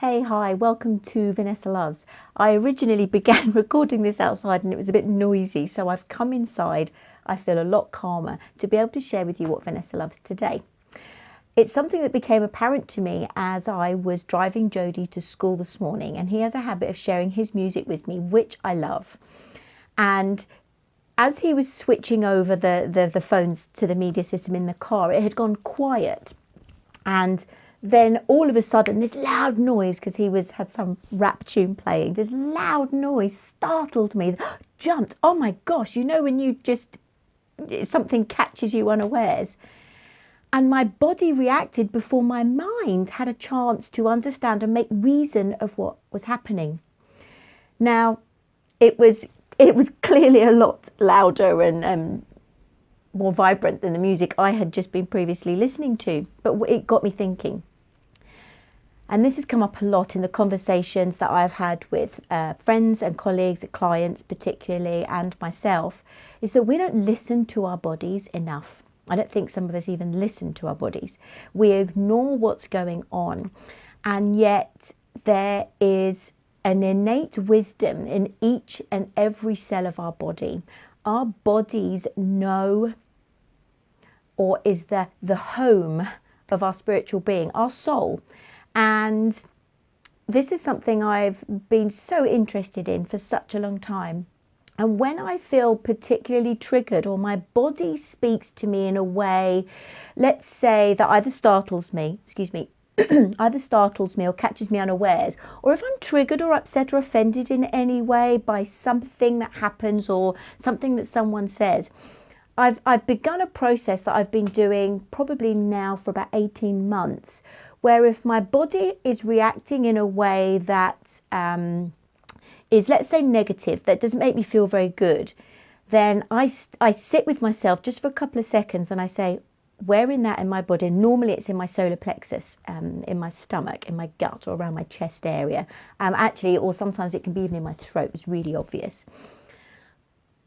Hey, hi, welcome to Vanessa Loves. I originally began recording this outside and it was a bit noisy, so I've come inside. I feel a lot calmer to be able to share with you what Vanessa loves today. It's something that became apparent to me as I was driving Jody to school this morning, and he has a habit of sharing his music with me, which I love. And as he was switching over the phones to the media system in the car, it had gone quiet. And then all of a sudden, this loud noise, because he had some rap tune playing, this loud noise startled me, jumped. Oh my gosh, when you something catches you unawares. And my body reacted before my mind had a chance to understand and make reason of what was happening. Now, it was clearly a lot louder and more vibrant than the music I had just been previously listening to, but it got me thinking. And this has come up a lot in the conversations that I've had with friends and colleagues, clients particularly, and myself, is that we don't listen to our bodies enough. I don't think some of us even listen to our bodies. We ignore what's going on, and yet there is an innate wisdom in each and every cell of our body. Our bodies know, or is the home of our spiritual being, our soul. And this is something I've been so interested in for such a long time. And when I feel particularly triggered, or my body speaks to me in a way, let's say that either startles me or catches me unawares, or if I'm triggered or upset or offended in any way by something that happens or something that someone says, I've begun a process that I've been doing probably now for about 18 months, where if my body is reacting in a way that is, let's say, negative, that doesn't make me feel very good, then I sit with myself just for a couple of seconds and I say, where in that in my body? Normally it's in my solar plexus, in my stomach, in my gut, or around my chest area. Actually, or sometimes it can be even in my throat. It's really obvious.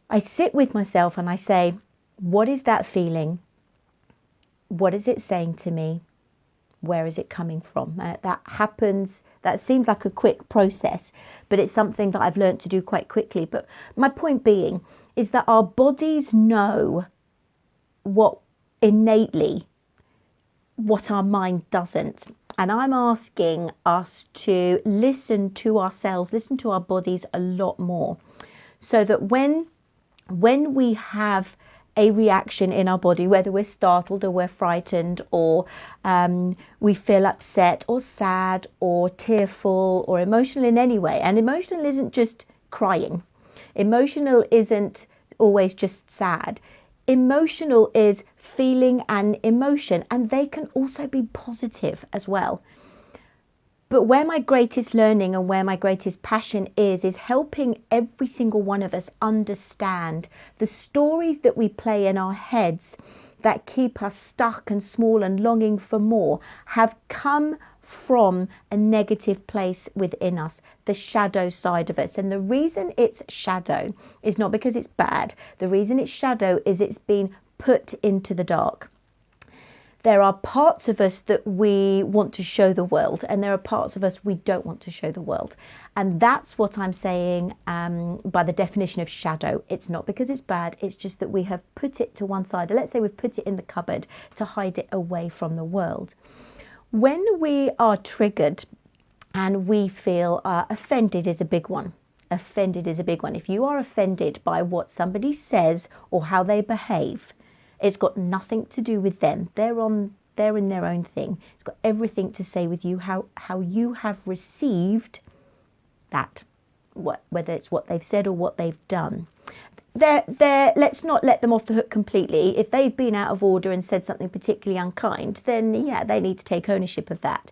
I sit with myself and I say, what is that feeling? What is it saying to me? Where is it coming from? That happens, that seems like a quick process, but it's something that I've learned to do quite quickly. But my point being is that our bodies know what innately, what our mind doesn't. And I'm asking us to listen to ourselves, listen to our bodies a lot more, so that when we have a reaction in our body, whether we're startled or we're frightened, or we feel upset or sad or tearful or emotional in any way. And emotional isn't just crying. Emotional isn't always just sad. Emotional is feeling and emotion, and they can also be positive as well. But where my greatest learning and where my greatest passion is helping every single one of us understand the stories that we play in our heads that keep us stuck and small and longing for more have come from a negative place within us, the shadow side of us. And the reason it's shadow is not because it's bad. The reason it's shadow is it's been put into the dark. There are parts of us that we want to show the world, and there are parts of us we don't want to show the world. And that's what I'm saying by the definition of shadow. It's not because it's bad, it's just that we have put it to one side. Let's say we've put it in the cupboard to hide it away from the world. When we are triggered and we feel offended is a big one. Offended is a big one. If you are offended by what somebody says or how they behave, it's got nothing to do with them. They're in their own thing. It's got everything to say with you, how you have received that, whether it's what they've said or what they've done. Let's not let them off the hook completely. If they've been out of order and said something particularly unkind, then yeah, they need to take ownership of that.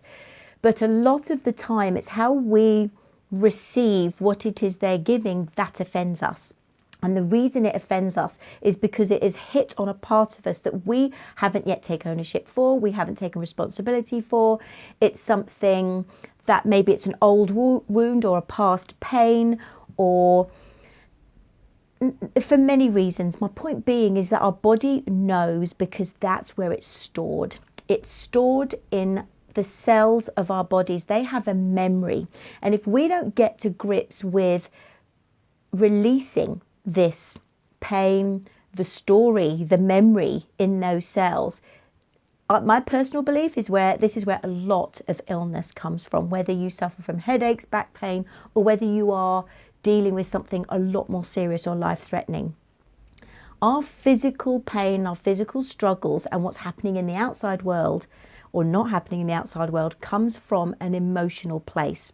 But a lot of the time, it's how we receive what it is they're giving that offends us. And the reason it offends us is because it is hit on a part of us that we haven't yet taken ownership for, we haven't taken responsibility for. It's something that maybe it's an old wound or a past pain, or for many reasons. My point being is that our body knows because that's where it's stored. It's stored in the cells of our bodies, they have a memory. And if we don't get to grips with releasing this pain, the story, the memory in those cells, my personal belief is this is where a lot of illness comes from, whether you suffer from headaches, back pain, or whether you are dealing with something a lot more serious or life-threatening. Our physical pain, our physical struggles, and what's happening in the outside world or not happening in the outside world comes from an emotional place.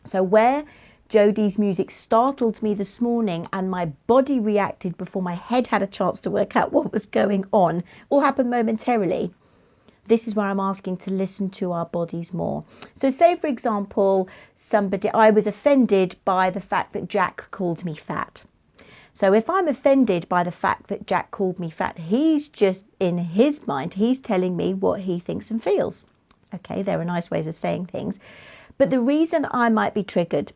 So where Jodie's music startled me this morning and my body reacted before my head had a chance to work out what was going on, all happened momentarily. This is where I'm asking to listen to our bodies more. So say, for example, I was offended by the fact that Jack called me fat. So if I'm offended by the fact that Jack called me fat, he's just, in his mind, he's telling me what he thinks and feels. Okay, there are nice ways of saying things. But the reason I might be triggered,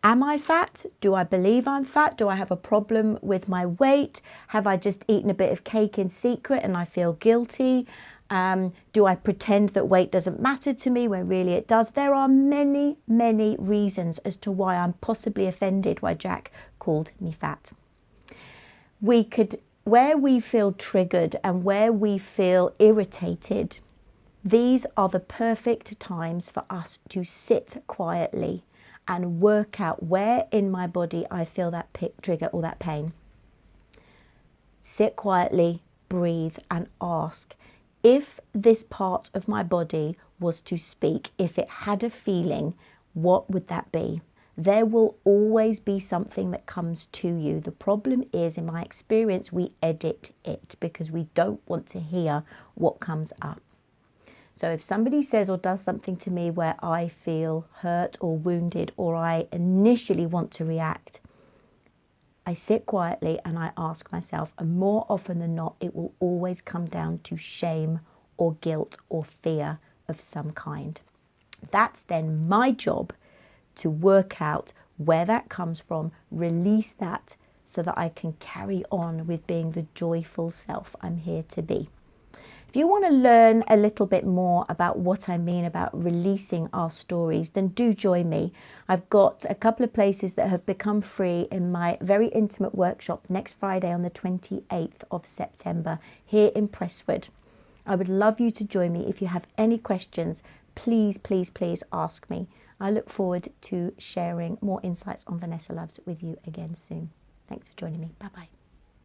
am I fat? Do I believe I'm fat? Do I have a problem with my weight? Have I just eaten a bit of cake in secret and I feel guilty? Do I pretend that weight doesn't matter to me when really it does? There are many, many reasons as to why I'm possibly offended why Jack called me fat. Where we feel triggered and where we feel irritated, these are the perfect times for us to sit quietly and work out where in my body I feel that trigger or that pain. Sit quietly, breathe, and ask, if this part of my body was to speak, if it had a feeling, what would that be? There will always be something that comes to you. The problem is, in my experience, we edit it because we don't want to hear what comes up. So if somebody says or does something to me where I feel hurt or wounded, or I initially want to react, I sit quietly and I ask myself, and more often than not, it will always come down to shame or guilt or fear of some kind. That's then my job to work out where that comes from, release that so that I can carry on with being the joyful self I'm here to be. If you want to learn a little bit more about what I mean about releasing our stories, then do join me. I've got a couple of places that have become free in my very intimate workshop next Friday on the 28th of September here in Prestwood. I would love you to join me. If you have any questions, please, please, please ask me. I look forward to sharing more insights on Vanessa Loves with you again soon. Thanks for joining me. Bye-bye.